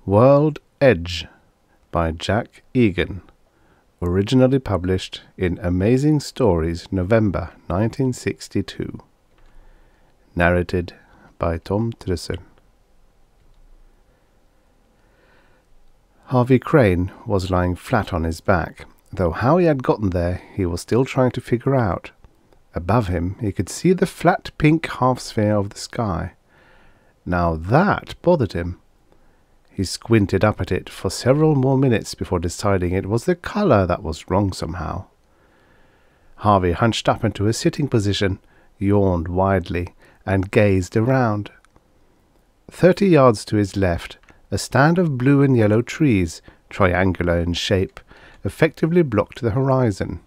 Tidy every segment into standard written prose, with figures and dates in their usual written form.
World Edge by Jack Egan, originally published in Amazing Stories, November 1962. Narrated by Tom Trussel. Harvey Crane was lying flat on his back, though how he had gotten there he was still trying to figure out. Above him he could see the flat pink half-sphere of the sky. Now that bothered him. He squinted up at it for several more minutes before deciding it was the colour that was wrong somehow. Harvey hunched up into a sitting position, yawned widely, and gazed around. 30 yards to his left, a stand of blue and yellow trees, triangular in shape, effectively blocked the horizon.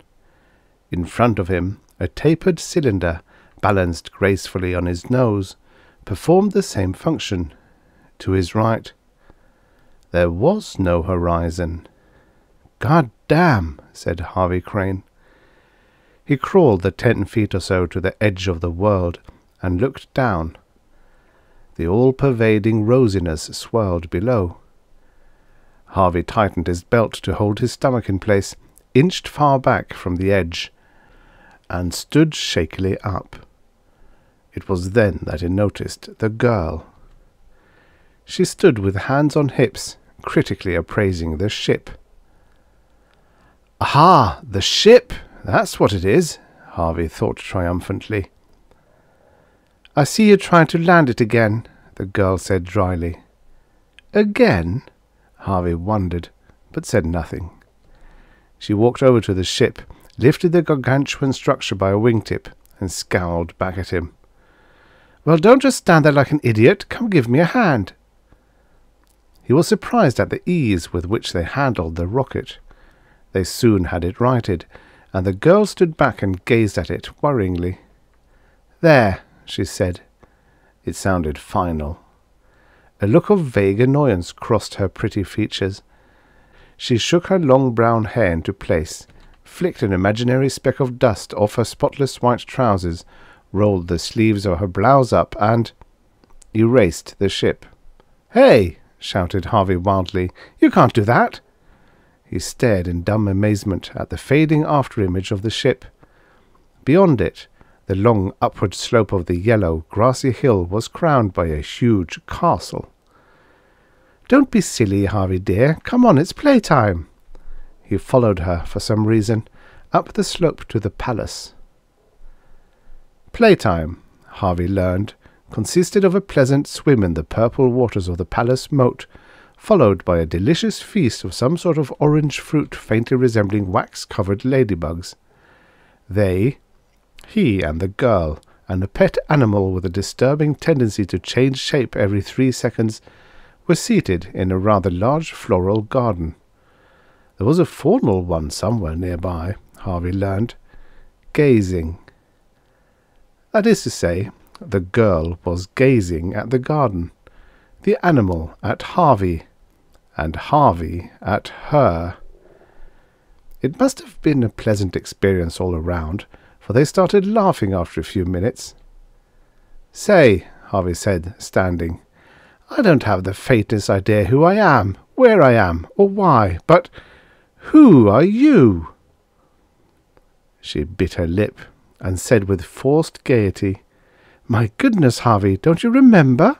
In front of him, a tapered cylinder, balanced gracefully on his nose, performed the same function. To his right, there was no horizon. "God damn," said Harvey Crane. He crawled the 10 feet or so to the edge of the world and looked down. The all-pervading rosiness swirled below. Harvey tightened his belt to hold his stomach in place, inched far back from the edge, and stood shakily up. It was then that he noticed the girl. She stood with hands on hips, critically appraising the ship. "Aha! The ship! That's what it is," Harvey thought triumphantly. "I see you trying to land it again," the girl said dryly. "Again?" Harvey wondered, but said nothing. She walked over to the ship, lifted the gargantuan structure by a wingtip, and scowled back at him. "Well, don't just stand there like an idiot. Come give me a hand." He was surprised at the ease with which they handled the rocket. They soon had it righted, and the girl stood back and gazed at it worryingly. "There," she said. It sounded final. A look of vague annoyance crossed her pretty features. She shook her long brown hair into place, flicked an imaginary speck of dust off her spotless white trousers, rolled the sleeves of her blouse up, and erased the ship. "Hey!" shouted Harvey wildly. "You can't do that!" He stared in dumb amazement at the fading afterimage of the ship. Beyond it, the long upward slope of the yellow, grassy hill was crowned by a huge castle. "Don't be silly, Harvey dear. Come on, it's playtime." He followed her, for some reason, up the slope to the palace. Playtime, Harvey learned, consisted of a pleasant swim in the purple waters of the palace moat, followed by a delicious feast of some sort of orange fruit faintly resembling wax-covered ladybugs. He and the girl, and a pet animal with a disturbing tendency to change shape every 3 seconds, were seated in a rather large floral garden. There was a formal one somewhere nearby, Harvey learned, gazing. That is to say, the girl was gazing at the garden, the animal at Harvey, and Harvey at her. It must have been a pleasant experience all around, for they started laughing after a few minutes. "Say," Harvey said, standing, "I don't have the faintest idea who I am, where I am, or why, but who are you?" She bit her lip and said with forced gaiety, "My goodness, Harvey, don't you remember?"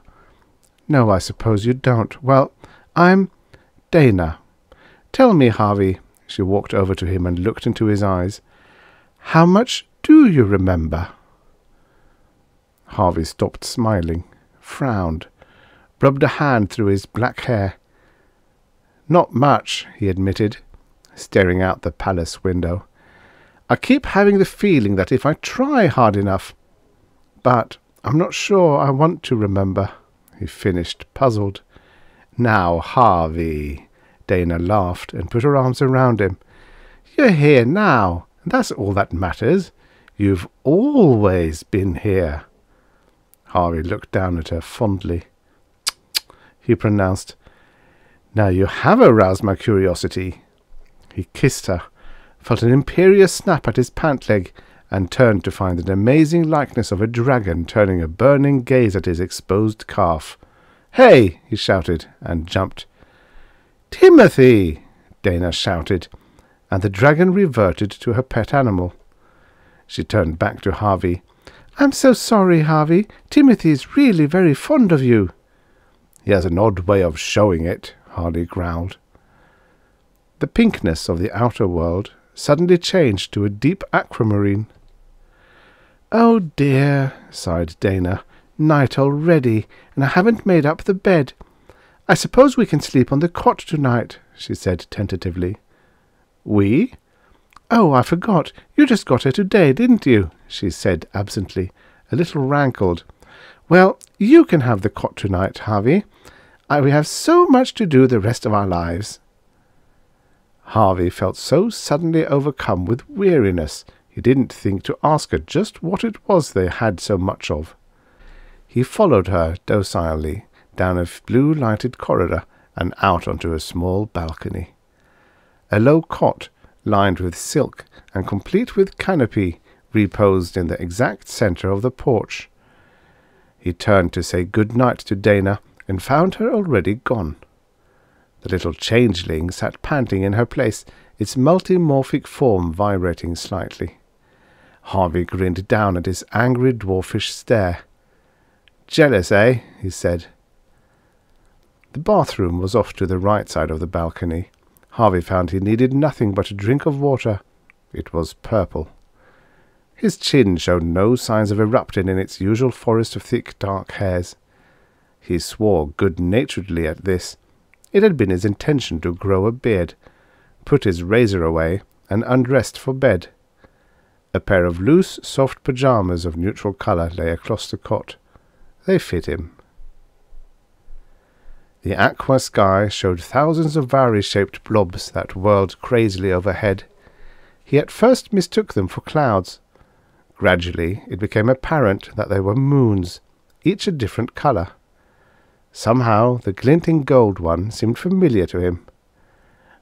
"No, I suppose you don't. Well, I'm Dana. Tell me, Harvey." She walked over to him and looked into his eyes. "How much do you remember?" Harvey stopped smiling, frowned, rubbed a hand through his black hair. "Not much," he admitted, staring out the palace window. "I keep having the feeling that if I try hard enough, but I'm not sure I want to remember," he finished, puzzled. "Now, Harvey," Dana laughed and put her arms around him. "You're here now, and that's all that matters. You've always been here." Harvey looked down at her fondly. He pronounced, "Now you have aroused my curiosity." He kissed her, felt an imperious snap at his pant leg, and turned to find an amazing likeness of a dragon turning a burning gaze at his exposed calf. "Hey!" he shouted, and jumped. "Timothy!" Dana shouted, and the dragon reverted to her pet animal. She turned back to Harvey. "I'm so sorry, Harvey. Timothy is really very fond of you." "He has an odd way of showing it," Harvey growled. The pinkness of the outer world suddenly changed to a deep aquamarine. "Oh dear," sighed Dana. "Night already, and I haven't made up the bed. I suppose we can sleep on the cot tonight," she said tentatively. "We? Oh, I forgot. You just got here today, didn't you?" she said absently, a little rankled. "Well, you can have the cot tonight, Harvey. We have so much to do the rest of our lives." Harvey felt so suddenly overcome with weariness he didn't think to ask her just what it was they had so much of. He followed her docilely down a blue-lighted corridor and out onto a small balcony. A low cot, lined with silk and complete with canopy, reposed in the exact centre of the porch. He turned to say good night to Dana and found her already gone. The little changeling sat panting in her place, its multimorphic form vibrating slightly. Harvey grinned down at his angry dwarfish stare. "Jealous, eh?" he said. The bathroom was off to the right side of the balcony. Harvey found he needed nothing but a drink of water. It was purple. His chin showed no signs of erupting in its usual forest of thick dark hairs. He swore good-naturedly at this. It had been his intention to grow a beard, put his razor away, and undressed for bed. A pair of loose, soft pyjamas of neutral colour lay across the cot. They fit him. The aqua sky showed thousands of Vari-shaped blobs that whirled crazily overhead. He at first mistook them for clouds. Gradually it became apparent that they were moons, each a different colour. Somehow the glinting gold one seemed familiar to him.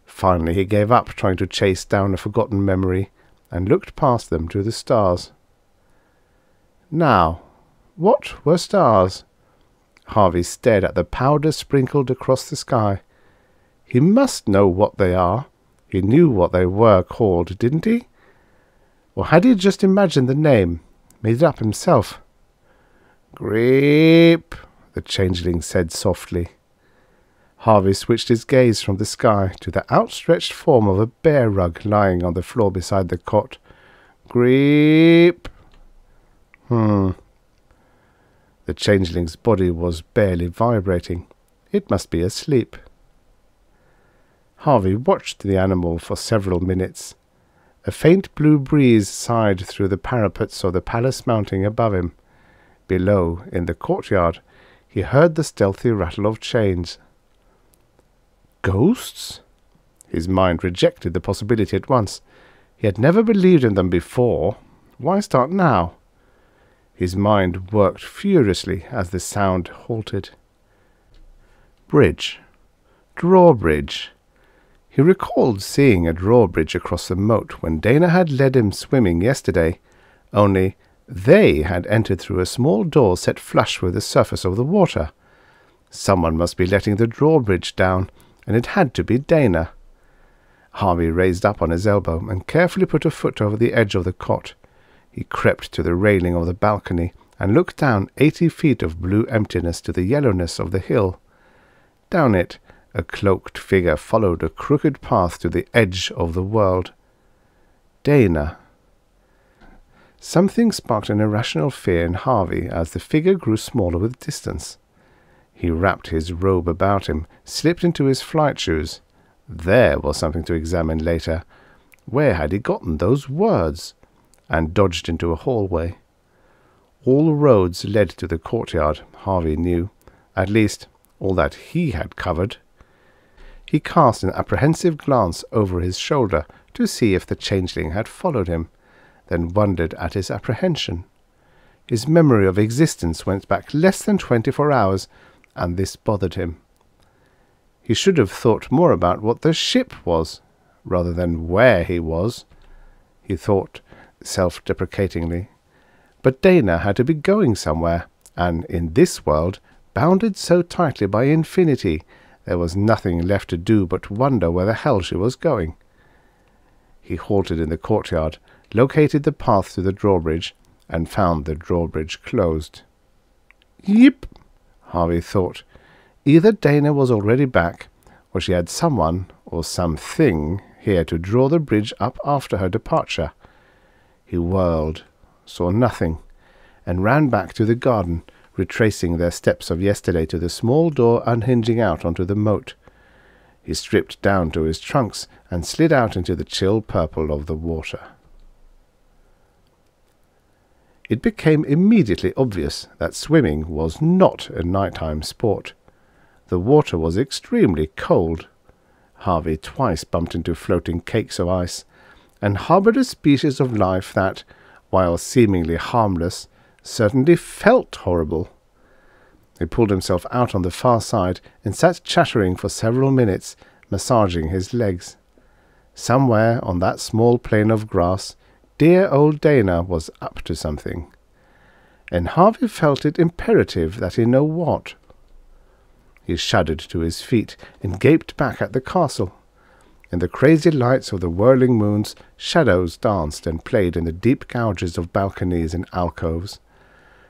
Finally he gave up trying to chase down a forgotten memory, and looked past them to the stars. Now, what were stars? Harvey stared at the powder sprinkled across the sky. He must know what they are. He knew what they were called, didn't he? Or had he just imagined the name, made it up himself? "Greep," the changeling said softly. Harvey switched his gaze from the sky to the outstretched form of a bear rug lying on the floor beside the cot. "Greep." The changeling's body was barely vibrating. It must be asleep. Harvey watched the animal for several minutes. A faint blue breeze sighed through the parapets of the palace mounting above him. Below, in the courtyard, he heard the stealthy rattle of chains. Ghosts? His mind rejected the possibility at once. He had never believed in them before. Why start now? His mind worked furiously as the sound halted. Bridge. Drawbridge. He recalled seeing a drawbridge across the moat when Dana had led him swimming yesterday, only they had entered through a small door set flush with the surface of the water. Someone must be letting the drawbridge down, and it had to be Dana. Harvey raised up on his elbow and carefully put a foot over the edge of the cot. He crept to the railing of the balcony and looked down 80 feet of blue emptiness to the yellowness of the hill. Down it, a cloaked figure followed a crooked path to the edge of the world. Dana. Something sparked an irrational fear in Harvey as the figure grew smaller with distance. He wrapped his robe about him, slipped into his flight shoes. There was something to examine later. Where had he gotten those words? And dodged into a hallway. All roads led to the courtyard, Harvey knew. At least, all that he had covered. He cast an apprehensive glance over his shoulder to see if the changeling had followed him, then wondered at his apprehension. His memory of existence went back less than 24 hours, and this bothered him. He should have thought more about what the ship was, rather than where he was, he thought self-deprecatingly. But Dana had to be going somewhere, and in this world, bounded so tightly by infinity, There was nothing left to do but wonder where the hell she was going. He halted in the courtyard, located the path to the drawbridge, and found the drawbridge closed. Yip, Harvey thought. Either Dana was already back, or she had someone or something here to draw the bridge up after her departure. He whirled, saw nothing, and ran back to the garden, retracing their steps of yesterday to the small door unhinging out onto the moat. He stripped down to his trunks and slid out into the chill purple of the water. It became immediately obvious that swimming was not a nighttime sport. The water was extremely cold. Harvey twice bumped into floating cakes of ice, and harboured a species of life that, while seemingly harmless, certainly felt horrible. He pulled himself out on the far side and sat chattering for several minutes, massaging his legs. Somewhere on that small plain of grass, dear old Dana was up to something, and Harvey felt it imperative that he know what. He shuddered to his feet and gaped back at the castle. In the crazy lights of the whirling moons, shadows danced and played in the deep gouges of balconies and alcoves.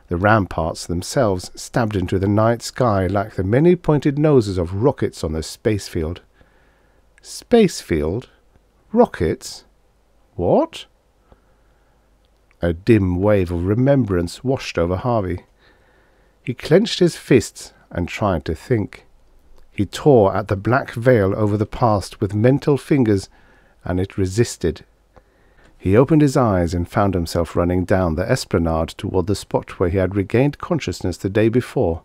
The ramparts themselves stabbed into the night sky like the many pointed noses of rockets on the space field. Space field? Rockets? What? A dim wave of remembrance washed over Harvey. He clenched his fists and tried to think. He tore at the black veil over the past with mental fingers, and it resisted. He opened his eyes and found himself running down the esplanade toward the spot where he had regained consciousness the day before.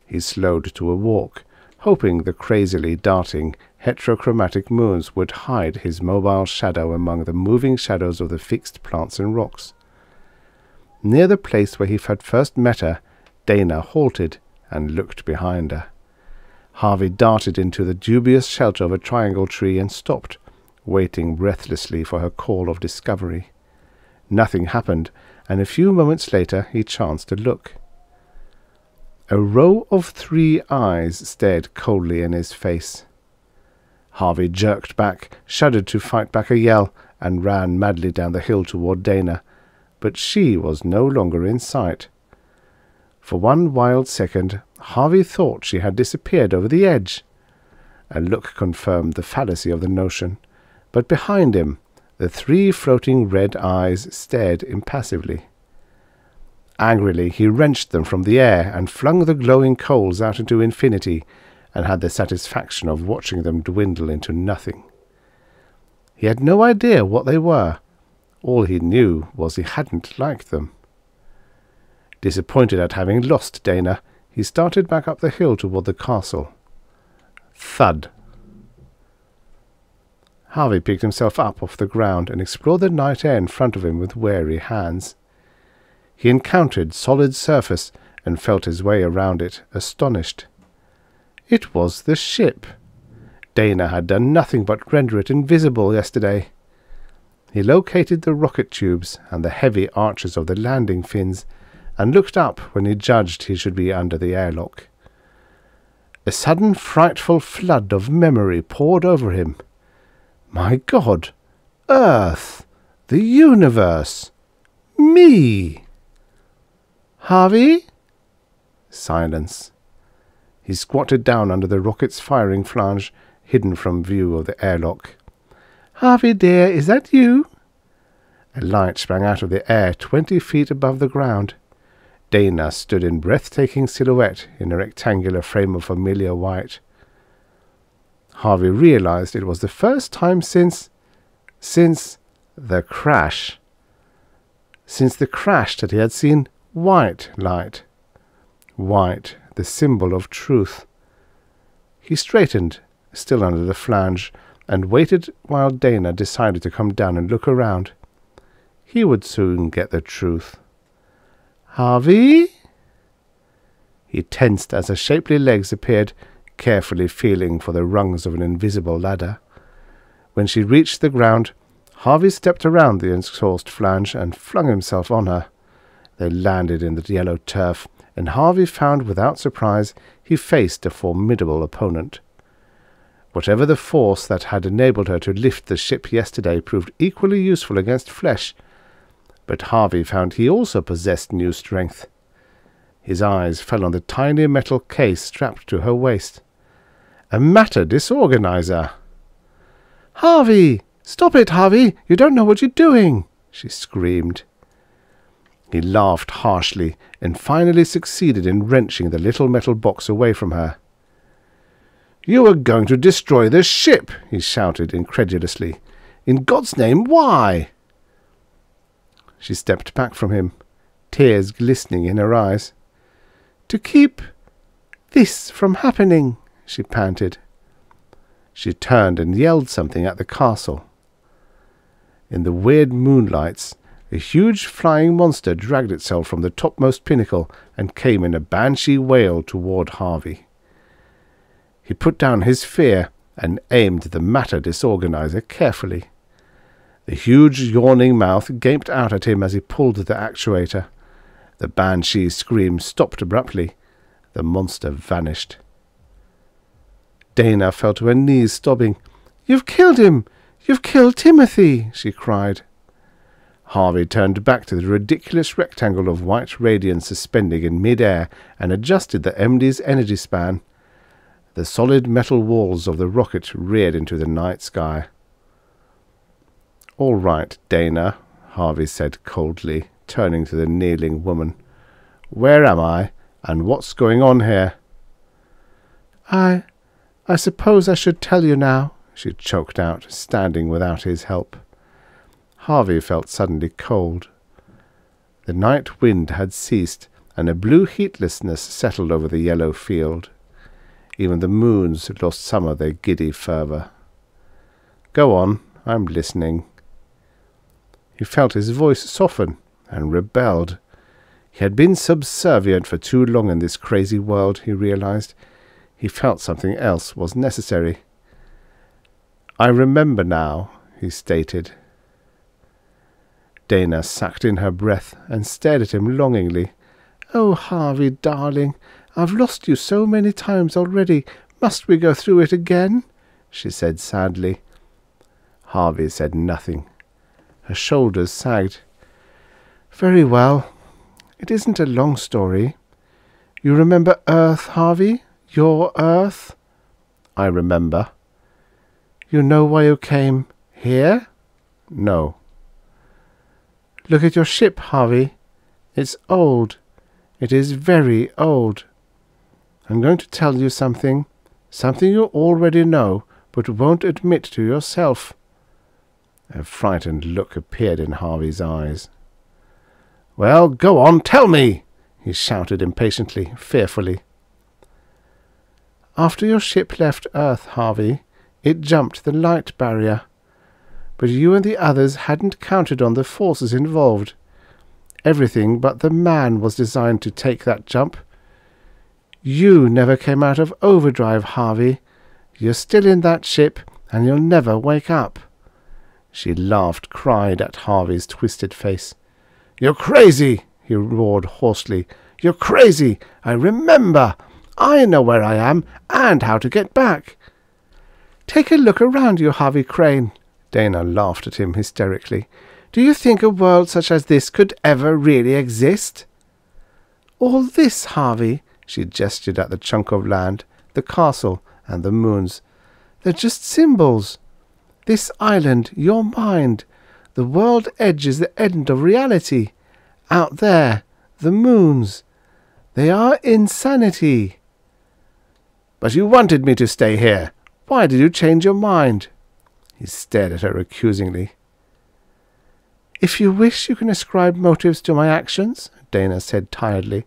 He slowed to a walk, hoping the crazily darting, heterochromatic moons would hide his mobile shadow among the moving shadows of the fixed plants and rocks. Near the place where he had first met her, Dana halted and looked behind her. Harvey darted into the dubious shelter of a triangle tree and stopped, waiting breathlessly for her call of discovery. Nothing happened, and a few moments later he chanced to look. A row of 3 eyes stared coldly in his face. Harvey jerked back, shuddered to fight back a yell, and ran madly down the hill toward Dana, but she was no longer in sight. For one wild second, Harvey thought she had disappeared over the edge. A look confirmed the fallacy of the notion, but behind him, the 3 floating red eyes stared impassively. Angrily, he wrenched them from the air and flung the glowing coals out into infinity, and had the satisfaction of watching them dwindle into nothing. He had no idea what they were. All he knew was he hadn't liked them. Disappointed at having lost Dana, he started back up the hill toward the castle. Thud. Harvey picked himself up off the ground and explored the night air in front of him with wary hands. He encountered solid surface and felt his way around it, astonished. It was the ship. Dana had done nothing but render it invisible yesterday. He located the rocket tubes and the heavy arches of the landing fins, and looked up when he judged he should be under the airlock. A sudden frightful flood of memory poured over him. My God! Earth! The universe! Me! Harvey? Silence. He squatted down under the rocket's firing flange, hidden from view of the airlock. Harvey, dear, is that you? A light sprang out of the air 20 feet above the ground. Dana stood in breathtaking silhouette in a rectangular frame of familiar white. Harvey realized it was the first time since the crash. Since the crash that he had seen white light. White, the symbol of truth. He straightened, still under the flange, and waited while Dana decided to come down and look around. He would soon get the truth. Harvey? He tensed as her shapely legs appeared, carefully feeling for the rungs of an invisible ladder. When she reached the ground, Harvey stepped around the exhaust flange and flung himself on her. They landed in the yellow turf, and Harvey found without surprise he faced a formidable opponent. Whatever the force that had enabled her to lift the ship yesterday proved equally useful against flesh, but Harvey found he also possessed new strength. His eyes fell on the tiny metal case strapped to her waist. A matter disorganizer! "Harvey! Stop it, Harvey! You don't know what you're doing!" she screamed. He laughed harshly and finally succeeded in wrenching the little metal box away from her. "You were going to destroy the ship!" he shouted incredulously. "In God's name, why?" She stepped back from him, tears glistening in her eyes. "To keep this from happening," she panted. She turned and yelled something at the castle. In the weird moonlights, a huge flying monster dragged itself from the topmost pinnacle and came in a banshee wail toward Harvey. He put down his fear and aimed the matter disorganizer carefully. The huge yawning mouth gaped out at him as he pulled the actuator. The banshee's scream stopped abruptly. The monster vanished. Dana fell to her knees, sobbing. "You've killed him! You've killed Timothy!" she cried. Harvey turned back to the ridiculous rectangle of white radiance suspending in mid-air and adjusted the MD's energy span. The solid metal walls of the rocket reared into the night sky. "All right, Dana," Harvey said coldly, turning to the kneeling woman. "Where am I, and what's going on here?" I suppose I should tell you now," she choked out, standing without his help. Harvey felt suddenly cold. The night wind had ceased, and a blue heatlessness settled over the yellow field. Even the moons had lost some of their giddy fervour. "Go on, I'm listening." He felt his voice soften and rebelled. He had been subservient for too long in this crazy world, he realized. He felt something else was necessary. "I remember now," he stated. Dana sucked in her breath and stared at him longingly. "Oh, Harvey, darling, I've lost you so many times already. Must we go through it again?" she said sadly. Harvey said nothing. Her shoulders sagged. "Very well. It isn't a long story. You remember Earth, Harvey? Your Earth?" "I remember." "You know why you came here?" "No." "Look at your ship, Harvey. It's old. It is very old. I'm going to tell you something you already know, but won't admit to yourself." A frightened look appeared in Harvey's eyes. "Well, go on, tell me!" he shouted impatiently, fearfully. "After your ship left Earth, Harvey, it jumped the light barrier. But you and the others hadn't counted on the forces involved. Everything but the man was designed to take that jump. You never came out of overdrive, Harvey. You're still in that ship, and you'll never wake up." She laughed, cried at Harvey's twisted face. "You're crazy!" he roared hoarsely. "You're crazy! I remember! I know where I am, and how to get back." "Take a look around you, Harvey Crane." Dana laughed at him hysterically. "Do you think a world such as this could ever really exist?" "All this, Harvey," she gestured at the chunk of land, the castle, and the moons. "They're just symbols. This island, your mind. The world edge is the end of reality. Out there, the moons. They are insanity." "But you wanted me to stay here. Why did you change your mind?" He stared at her accusingly. "If you wish, you can ascribe motives to my actions," Dana said tiredly.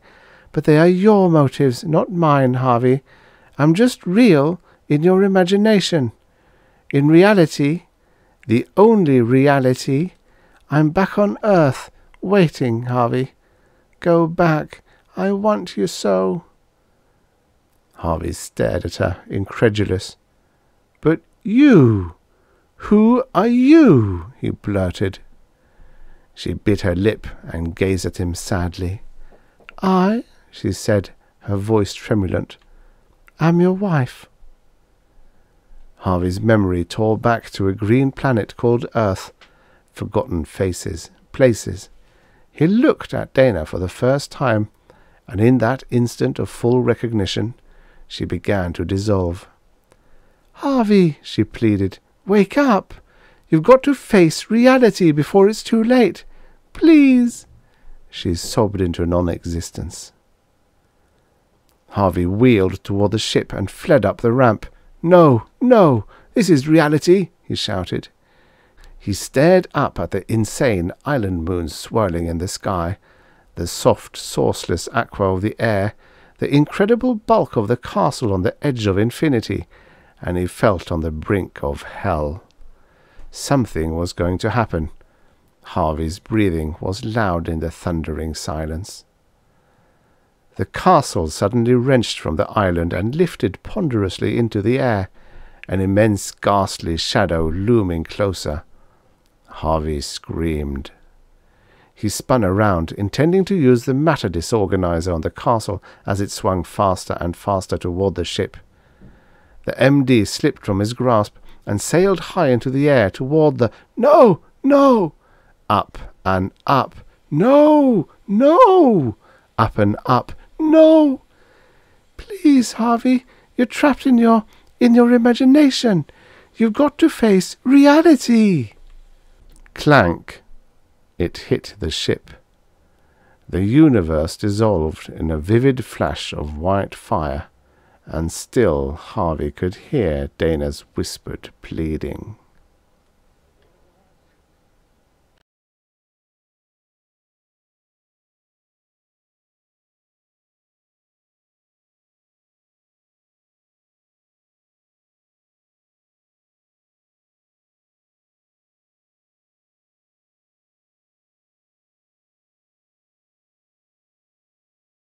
"But they are your motives, not mine, Harvey. I'm just real in your imagination. In reality, the only reality, I'm back on Earth, waiting, Harvey. Go back. I want you so." Harvey stared at her, incredulous. "But you! Who are you?" he blurted. She bit her lip and gazed at him sadly. "I," she said, her voice tremulant, "am your wife." Harvey's memory tore back to a green planet called Earth, forgotten faces, places. He looked at Dana for the first time, and in that instant of full recognition, she began to dissolve. "Harvey," she pleaded, "wake up! You've got to face reality before it's too late. Please!" She sobbed into non-existence. Harvey wheeled toward the ship and fled up the ramp. "No, no, this is reality," he shouted. He stared up at the insane island moons swirling in the sky, the soft, sourceless aqua of the air, the incredible bulk of the castle on the edge of infinity, and he felt on the brink of hell. Something was going to happen. Harvey's breathing was loud in the thundering silence. The castle suddenly wrenched from the island and lifted ponderously into the air, an immense ghastly shadow looming closer. Harvey screamed. He spun around, intending to use the matter disorganizer on the castle as it swung faster and faster toward the ship. The MD slipped from his grasp and sailed high into the air toward the— "No! No!" Up and up. "No! No!" Up and up. "No!" "Please, Harvey, you're trapped in your imagination. You've got to face reality." Clank. It hit the ship. The universe dissolved in a vivid flash of white fire, and still Harvey could hear Dana's whispered pleading.